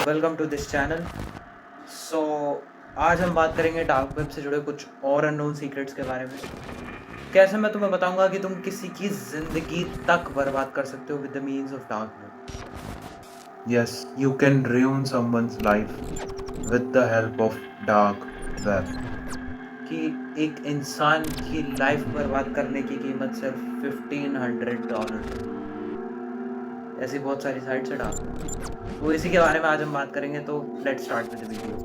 Welcome to this channel. So आज हम बात करेंगे डार्क वेब से जुड़े कुछ और अननोन सीक्रेट्स के बारे में। कैसे मैं तुम्हें बताऊंगा कि तुम किसी की जिंदगी तक बर्बाद कर सकते हो with the means of dark web. Yes, you can ruin someone's life with the help of dark web। कि एक इंसान की लाइफ बर्बाद करने की कीमत सिर्फ $1500। ऐसी बहुत सारी साइट्स है डार्क वेब, तो इसी के बारे में आज हम बात करेंगे। तो let's start with the video.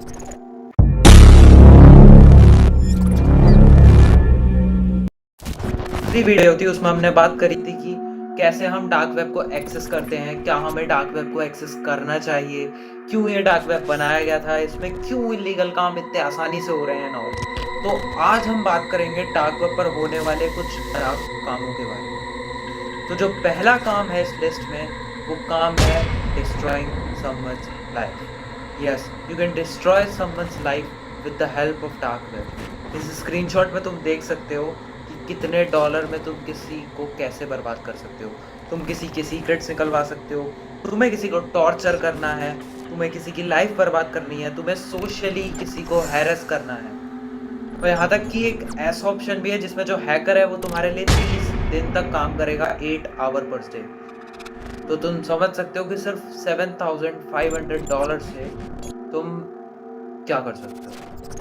Video थी उसमें हमने बात करी थी कि कैसे हम डार्क वेब को एक्सेस करते हैं, क्या हमें डार्क वेब को एक्सेस करना चाहिए, क्यों ये डार्क वेब बनाया गया था, इसमें क्यों इलीगल काम इतने आसानी से हो रहे हैं ना। तो आज हम बात करेंगे डार्क वेब पर होने वाले कुछ खराब कामों के बारे में। तो जो पहला काम है इस लिस्ट में, वो काम है destroying someone's life. Yes, you can destroy someone's life with the help of dark web. इस स्क्रीनशॉट में तुम देख सकते हो कि कितने डॉलर में तुम किसी को कैसे बर्बाद कर सकते हो। तुम किसी के सीक्रेट्स निकलवा सकते हो, तुम्हें किसी को टॉर्चर करना है, तुम्हें किसी की लाइफ बर्बाद करनी है, तुम्हें सोशली किसी को हैरेस करना है। और यहाँ तक कि एक ऐसा ऑप्शन भी है जिसमें जो हैकर है वो तुम्हारे लिए 30 दिन तक काम करेगा, 8 आवर पर डे। तो तुम समझ सकते हो कि सिर्फ $7,500 से तुम क्या कर सकते हो।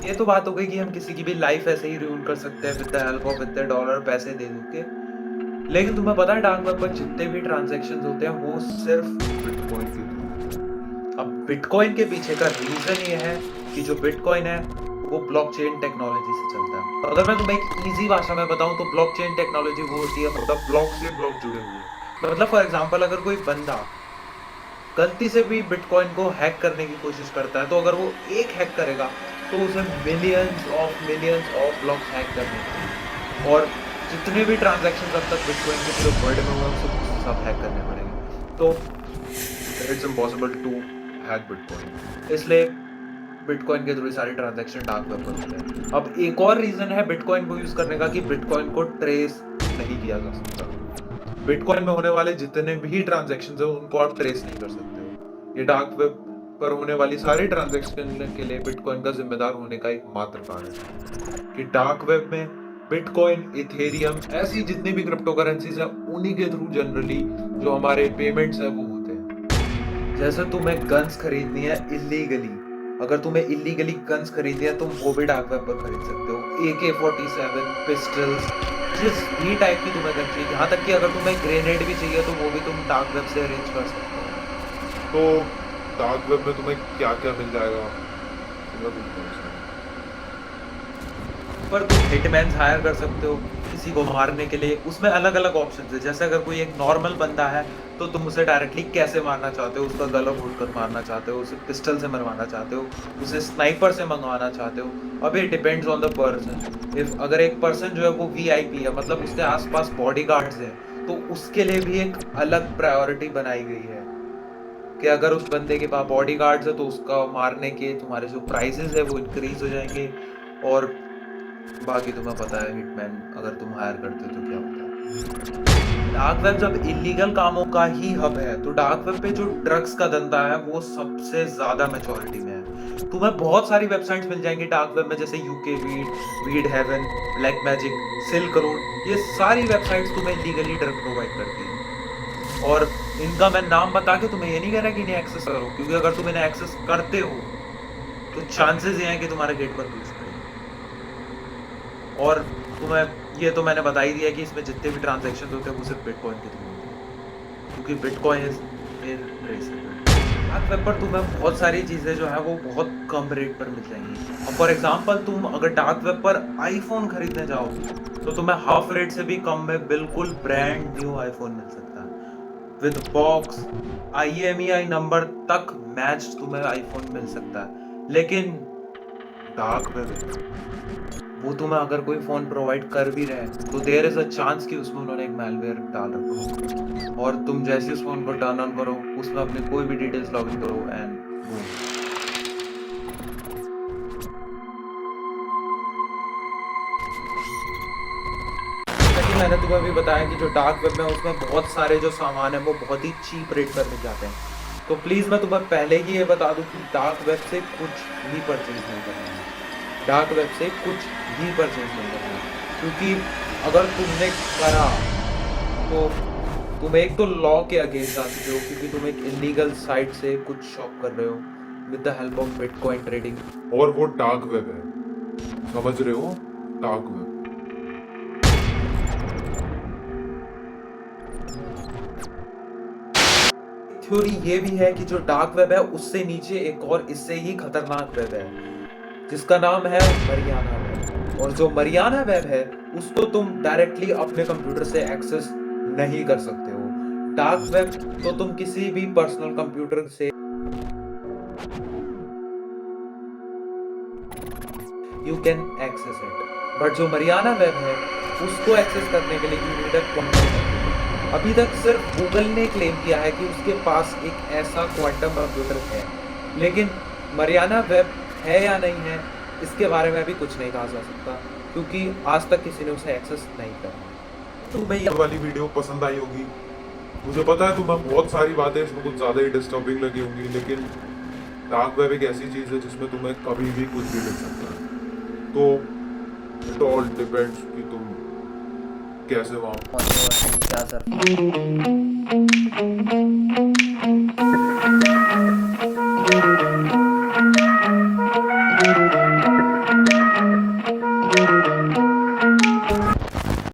ये तो बात हो गई कि हम किसी की भी लाइफ ऐसे ही रूइन कर सकते हैं विद द हेल्प ऑफ इतने डॉलर पैसे दे के। लेकिन तुम्हें पता है डार्क वेब पर जितने भी ट्रांजैक्शंस होते हैं वो सिर्फ बिटकॉइन के थ्रू। अब बिटकॉइन के पीछे का रीजन ये है कि जो बिटकॉइन है वो ब्लॉकचेन टेक्नोलॉजी से चलता है। अगर मैं तुम्हें एक इजी भाषा में बताऊं तो ब्लॉकचेन टेक्नोलॉजी वो होती है, मतलब ब्लॉक से ब्लॉक जुड़े हुए। मतलब फॉर एग्जांपल अगर कोई बंदा गलती से भी बिटकॉइन को हैक करने की कोशिश करता है, तो अगर वो एक हैक करेगा तो उसे मिलियंस ऑफ ब्लॉक्स हैक करने हैं। और जितने भी ट्रांजैक्शन अब तक बिटकॉइन के पूरे वर्ल्ड में हुए उसे सब हैक करने पड़ेंगे। तो it's impossible to hack bitcoin, इसलिए बिटकॉइन के थ्रू सारे ट्रांजैक्शन डार्क वेब पर होते हैं। अब एक और रीजन है बिटकॉइन को यूज करने का कि बिटकॉइन को ट्रेस नहीं किया जा सकता। बिटकॉइन में होने वाले जितने भी ट्रांजैक्शंस हैं उनको आप ट्रेस नहीं कर सकते हो। ये डार्क वेब पर होने वाली सारी ट्रांजैक्शन के लिए बिटकॉइन का जिम्मेदार होने का एक मात्र कारण है कि डार्क वेब में बिटकॉइन, इथेरियम, ऐसी जितनी भी क्रिप्टो करेंसीज है उन्हीं के थ्रू जनरली जो हमारे पेमेंट्स है वो होते हैं। जैसे तुम्हें गन्स खरीदनी है इलीगली, अगर तुम्हें इलीगली गन्स खरीदनी है तुम वो भी डार्क वेब पर खरीद सकते हो। AK-47 पिस्टल्स, जिस भी टाइप की तुम्हें गन चाहिए, यहाँ तक कि अगर तुम्हें ग्रेनेड भी चाहिए तो वो भी तुम डार्क वेब से अरेंज कर सकते हो। तो डार्क वेब में तुम्हें क्या क्या मिल जाएगा? पर तुम हिटमैन हायर कर सकते हो किसी को मारने के लिए। उसमें अलग अलग ऑप्शन है। जैसे अगर कोई एक नॉर्मल बंदा है तो तुम उसे डायरेक्टली कैसे मारना चाहते हो, उसका गला घोट कर मारना चाहते हो, उसे पिस्टल से मरवाना चाहते हो, उसे स्नाइपर से मंगवाना चाहते हो। अब ये depends on the person. If अगर एक पर्सन जो है वो VIP है, मतलब उसके आसपास बॉडीगार्ड्स हैं, तो उसके लिए भी एक अलग प्रायोरिटी बनाई गई है कि अगर उस बंदे के पास बॉडीगार्ड्स है तो उसका मारने के तुम्हारे जो प्राइसेस है वो इंक्रीज हो जाएंगे। और बाकी तुम्हें पता है हिटमैन अगर तुम हायर करते हो तो क्या होता है। डार्क वेब जब इलीगल कामों का ही हब है तो डार्क वेब पे जो ड्रग्स का धंधा है वो सबसे ज्यादा मेजॉरिटी में है। तुम्हें बहुत सारी वेबसाइट्स मिल जाएंगी डार्क वेब में, जैसे UK weed, weed haven, black magic, silk road. ये सारी वेबसाइट्स तुम्हें इलीगली ड्रग प्रोवाइड करती है। और इनका मैं नाम बता के तुम्हें ये नहीं कह रहा कि इन्हें एक्सेस करो, क्योंकि अगर तुम इन्हें एक्सेस करते हो तो चांसेस ये हैं कि तुम्हारे गेट पर पुलिस खड़ी। और तुम्हें ये तो मैंने बता ही दिया कि इसमें जितने भी ट्रांजैक्शन होते हैं वो सिर्फ बिटकॉइन के थ्रू होते हैं, क्योंकि बिटकॉइन इज इरट्रेसेबल। डार्क वेब पर तुम्हें बहुत सारी चीज़ें जो है वो बहुत कम रेट पर मिल जाएंगी। अब फॉर एग्जांपल तुम अगर डार्क वेब पर आईफोन खरीदने जाओ तो तुम्हें हाफ रेट से भी कम में बिल्कुल ब्रांड न्यू आईफोन मिल सकता है विद बॉक्स, IMEI नंबर तक मैच तुम्हें आईफोन मिल सकता है। लेकिन डार्क वेब वो तुम्हें अगर कोई फोन प्रोवाइड कर भी रहे हैं तो देयर इज अ चांस कि उसमें उन्होंने एक मैलवेयर डाल रखा हो, और तुम जैसे उस फोन को टर्न ऑन करो उसमें अपनी कोई भी डिटेल्स लॉगिन करो एंड बूम। मैंने तुम्हें भी बताया कि जो डार्क वेब में उसमें बहुत सारे जो सामान है वो बहुत ही चीप रेट पर मिल जाते हैं। तो प्लीज मैं तुम्हें पहले ही ये बता दूं कि डार्क वेब से कुछ भी परचेज नहीं करना है। डार्क वेब से कुछ भी परचेज नहीं करना है, क्योंकि अगर तुमने करा तो तुम एक तो लॉ के अगेंस्ट जा चुके हो, क्योंकि तुम एक इलीगल साइट से कुछ शॉप कर रहे हो with the help of bitcoin trading. और वो डार्क वेब है, समझ रहे हो? Dark web. थ्योरी ये भी है कि जो डार्क वेब है उससे नीचे एक और इससे ही खतरनाक वेब है, जिसका नाम है मरियाना वेब। और जो मरियाना वेब है उसको तुम डायरेक्टली अपने कंप्यूटर से एक्सेस नहीं कर सकते हो। डार्क वेब तो तुम किसी भी पर्सनल कंप्यूटर से you can access it, but जो मरियाना वेब है उसको एक्सेस करने के लिए you need a quantum computer. अभी तक सिर्फ गूगल ने क्लेम किया है कि उसके पास एक ऐसा क्वांटम कंप्यूटर है, लेकिन मरियाना वेब है या नहीं है इसके बारे में भी कुछ नहीं कहा जा सकता, क्योंकि आज तक किसी ने उसे एक्सेस नहीं करा। तो भाई ये वाली वीडियो पसंद आई होगी, मुझे पता है तुम्हें बहुत सारी बातें इसमें कुछ ज़्यादा ही डिस्टर्बिंग लगी होंगी, लेकिन डार्क वेब एक ऐसी चीज़ है जिसमें तुम्हें कभी भी कुछ भी मिल सकता है। तो इट ऑल डिपेंड्स कि तुम कैसे वहाँ क्या सर